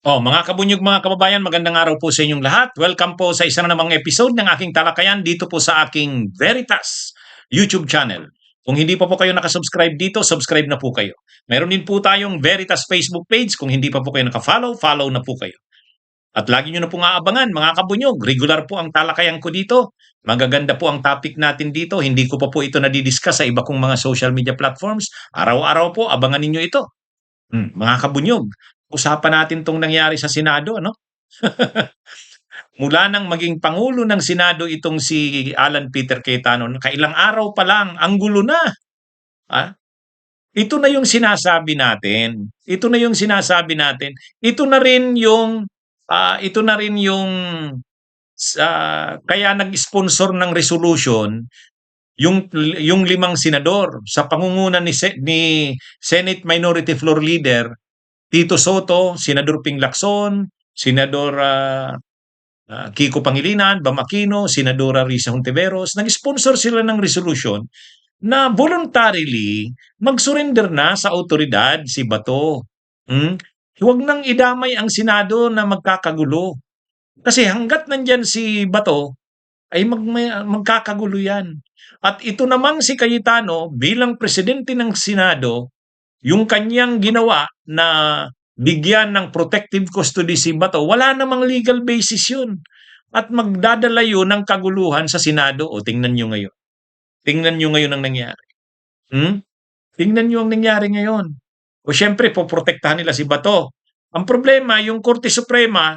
Mga kabunyog, mga kababayan, magandang araw po sa inyong lahat. Welcome po sa isa na namang episode ng aking talakayan dito po sa aking Veritas YouTube channel. Kung hindi pa po kayo nakasubscribe dito, subscribe na po kayo. Meron din po tayong Veritas Facebook page. Kung hindi pa po kayo nakafollow, follow na po kayo. At lagi nyo na po aabangan, mga kabunyog. Regular po ang talakayan ko dito. Magaganda po ang topic natin dito. Hindi ko pa po ito nadidiscuss sa iba kong mga social media platforms. Araw-araw po, abangan ninyo ito. Mga kabunyog, usapan natin tong nangyari sa Senado, ano? Mula nang maging Pangulo ng Senado itong si Alan Peter Cayetano, kailang araw pa lang, ang gulo na. Ah? Ito na yung sinasabi natin. Ito na yung sinasabi natin. Ito na rin yung kaya nag-sponsor ng resolution yung limang senador sa pangunguna ni Senate Minority Floor Leader Tito Soto, Senador Ping Lacson, Senador Kiko Pangilinan, Bam Aquino, Senadora Risa Hontiveros, nag-sponsor sila ng resolution na voluntarily mag-surrender na sa autoridad si Bato. Huwag nang idamay ang Senado na magkakagulo. Kasi hanggat nandyan si Bato, ay magkakagulo yan. At ito namang si Cayetano bilang presidente ng Senado, yung kanyang ginawa na bigyan ng protective custody si Bato, wala namang legal basis yun. At magdadala yun ng kaguluhan sa Senado. O tingnan nyo ngayon. Tingnan nyo ngayon ang nangyari. Tingnan nyo ang nangyari ngayon. O syempre, poprotektahan nila si Bato. Ang problema, yung Korte Suprema,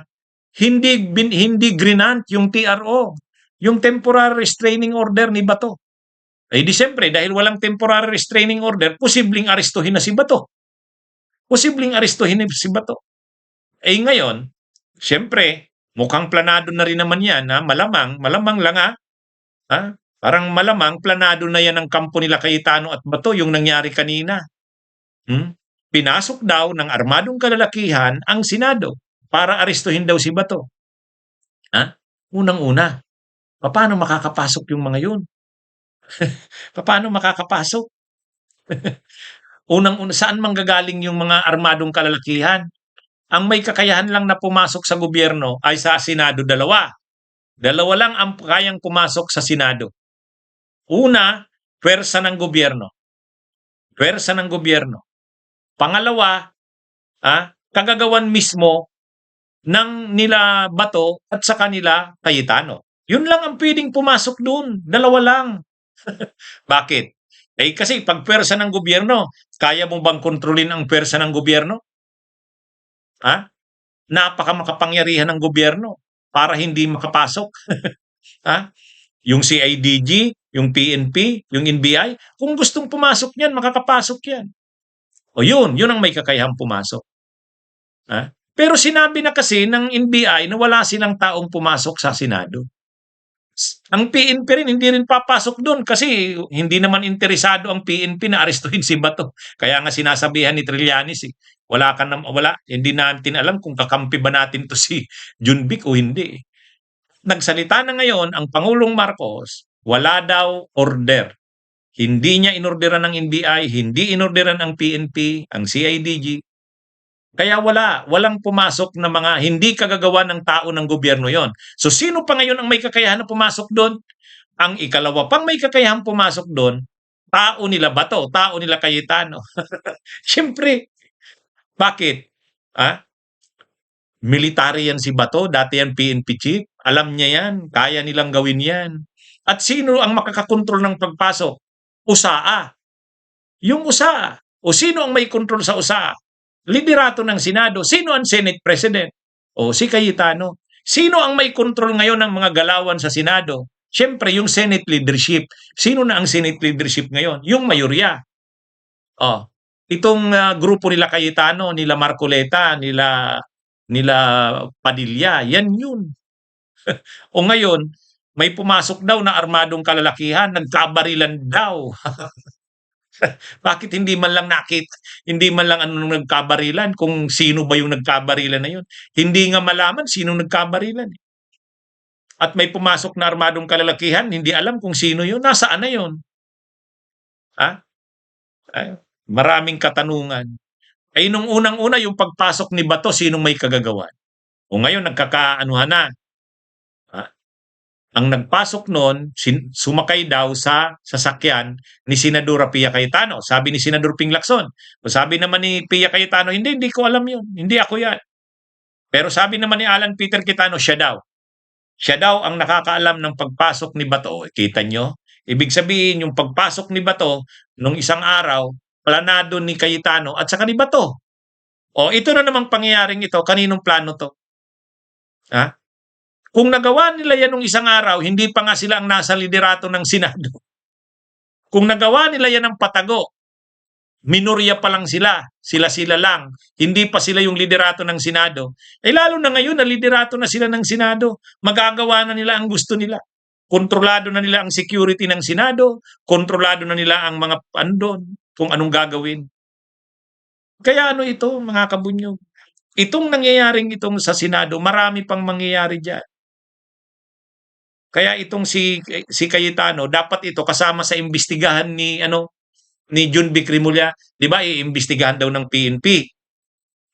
hindi grinant yung TRO, yung temporary restraining order ni Bato. Di siyempre, dahil walang temporary restraining order, posibleng arestuhin na si Bato. Ngayon, siyempre, mukhang planado na rin naman yan, malamang lang parang malamang planado na yan ang kampo nila Cayetano at Bato, yung nangyari kanina. Pinasok daw ng armadong kalalakihan ang Senado para arestuhin daw si Bato. Unang-una, paano makakapasok yung mga yun? Paano makakapasok? Unang-una, saan manggagaling yung mga armadong kalalakihan? Ang may kakayahan lang na pumasok sa gobyerno ay sa Senado, dalawa. Dalawa lang ang kayang pumasok sa Senado. Una, pwersa ng gobyerno. Pwersa ng gobyerno. Pangalawa, kagagawan mismo ng nila Bato at sa kanila Cayetano. Yun lang ang pwedeng pumasok doon. Dalawa lang. Bakit? Kasi pag pwersa ng gobyerno, kaya mo bang kontrolin ang pwersa ng gobyerno? Napakamakapangyarihan ng gobyerno para hindi makapasok. Yung CIDG, yung PNP, yung NBI, kung gustong pumasok yan, makakapasok yan. O yun ang may kakayahang pumasok. Pero sinabi na kasi ng NBI na wala silang taong pumasok sa Senado. Ang PNP rin hindi rin papasok doon kasi hindi naman interesado ang PNP na arestuhin si Bato. Kaya nga sinasabihan ni Trillanes, wala, hindi natin alam kung kakampi ba natin to si Junbic o hindi. Nagsalita na ngayon ang Pangulong Marcos, wala daw order. Hindi niya inorderan ng NBI, hindi inorderan ng PNP, ang CIDG. Kaya walang pumasok na mga hindi kagagawa ng tao ng gobyerno yon. So sino pa ngayon ang may kakayahan na pumasok doon? Ang ikalawa pang may kakayahan pumasok doon, tao nila Bato, tao nila Cayetano. Siyempre, bakit? Military yan si Bato, dati yan PNP chief, alam niya yan, kaya nilang gawin yan. At sino ang makakakontrol ng pagpasok? USAA. Yung USAA. O sino ang may kontrol sa USAA? Liderato ng Senado. Sino ang Senate President? O si Cayetano. Sino ang may kontrol ngayon ng mga galawan sa Senado? Siyempre, yung Senate leadership. Sino na ang Senate leadership ngayon? Yung mayorya. Itong grupo nila Cayetano, nila Marcoleta, nila Padilla, yan yun. O ngayon, may pumasok daw na armadong kalalakihan, nagkabarilan daw. Bakit hindi man lang nagkabarilan kung sino ba yung nagkabarilan na yun? Hindi nga malaman sino nagkabarilan. At may pumasok na armadong kalalakihan, hindi alam kung sino yun, nasaan na yun? Maraming katanungan. Ay nung unang-una yung pagpasok ni Bato, sinong may kagagawan? O ngayon nagkakaanuhan na. Ah, ang nagpasok noon, sumakay daw sa sasakyan ni Senadora Pia Cayetano. Sabi ni Senador Ping Lacson. O sabi naman ni Pia Cayetano, hindi ko alam yun. Hindi ako yan. Pero sabi naman ni Alan Peter Cayetano, siya daw. Siya daw ang nakakaalam ng pagpasok ni Bato. Kita nyo? Ibig sabihin, yung pagpasok ni Bato, nung isang araw, planado ni Cayetano at saka ni Bato. O ito na namang pangyayaring ito, kaninong plano to? Ha? Kung nagawa nila yan nung isang araw, hindi pa nga sila ang nasa liderato ng Senado. Kung nagawa nila yan ng patago, minorya pa lang sila, sila-sila lang, hindi pa sila yung liderato ng Senado. Eh lalo na ngayon na liderato na sila ng Senado, magagawa na nila ang gusto nila. Kontrolado na nila ang security ng Senado, kontrolado na nila ang mga andon, kung anong gagawin. Kaya ano ito, mga kabunyog? Itong nangyayaring itong sa Senado, marami pang mangyayari dyan. Kaya itong si Cayetano, dapat ito kasama sa imbestigahan ni Jun Vic Rimulya, 'di ba? Iimbestigahan daw ng PNP.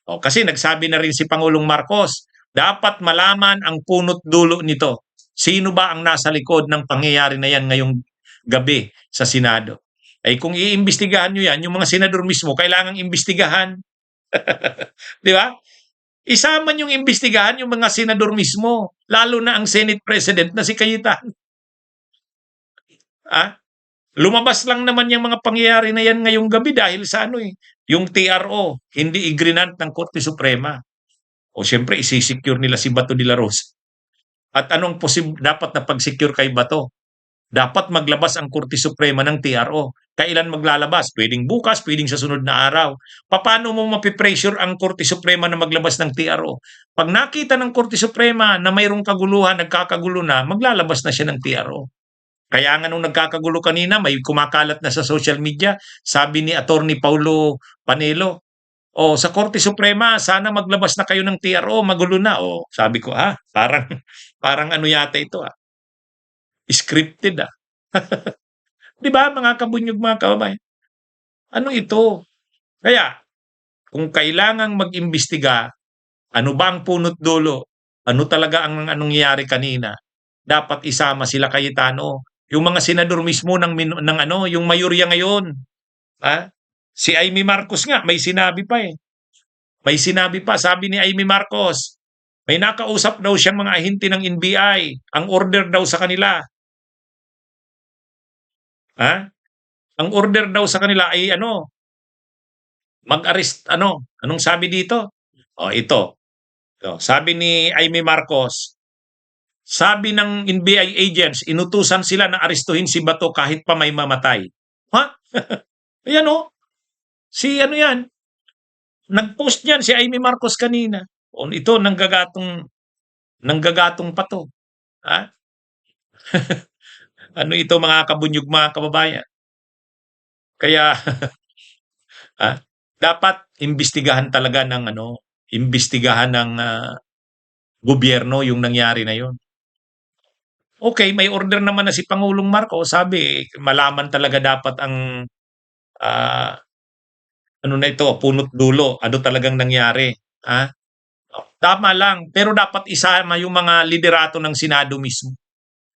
O kasi nagsabi na rin si Pangulong Marcos, dapat malaman ang punot dulo nito. Sino ba ang nasa likod ng pangyayari na yan ngayong gabi sa Senado? Ay kung iimbestigahan nyo yan, yung mga senador mismo, kailangang imbestigahan. Di ba? Isama niyong imbestigahan yung mga senador mismo, lalo na ang Senate President na si Cayetano. Ah, lumabas lang naman yung mga pangyayari na yan ngayong gabi dahil sa yung TRO, hindi igrinant ng Korte Suprema. O siyempre, isisecure nila si Bato de la Rosa. At anong dapat na pag-secure kay Bato? Dapat maglabas ang Korte Suprema ng TRO. Kailan maglalabas? Pwedeng bukas, pwedeng sa sunod na araw. Paano mo mapipressure ang Korte Suprema na maglabas ng TRO? Pag nakita ng Korte Suprema na mayroong kaguluhan, nagkakagulo na, maglalabas na siya ng TRO. Kaya nga nung nagkakagulo kanina, may kumakalat na sa social media, sabi ni Attorney Paulo Panelo, sa Korte Suprema, sana maglabas na kayo ng TRO, magulo na. Sabi ko, parang, parang ano yata ito, scripted. Di ba, mga kabunyog, mga kababayan? Ano ito? Kaya, kung kailangang mag-imbestiga, ano ba ang punot dulo? Ano talaga ang anong nangyari kanina? Dapat isama sila Cayetano. Yung mga senador mismo ng yung mayorya ngayon. Si Amy Marcos nga, may sinabi pa eh. May sinabi pa, sabi ni Amy Marcos, may nakausap daw siyang mga ahente ng NBI. Ang order daw sa kanila. Ang order daw sa kanila ay mag-arrest, anong sabi dito? Ito. Sabi ni Amy Marcos, sabi ng NBI agents, inutusan sila na arestuhin si Bato kahit pa may mamatay. Ayan si yan. Nag-post yan si Amy Marcos kanina. Ito, nanggagatong pa to. Ano ito, mga kabunyog, mga kababayan? Kaya, dapat imbestigahan talaga imbestigahan ng gobyerno yung nangyari na yon. Okay, may order naman na si Pangulong Marcos, sabi, malaman talaga dapat ang punot dulo, ano talagang nangyari. Tama lang, pero dapat isama yung mga liderato ng Senado mismo.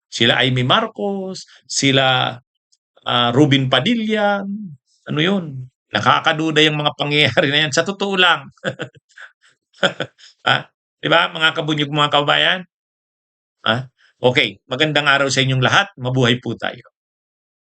Sila Amy Marcos, sila Rubin Padilla, yun? Nakakaduda yung mga pangyayari na yan. Sa totoo lang. Di ba, mga kabunyog, mga kababayan? Okay, magandang araw sa inyong lahat. Mabuhay po tayo.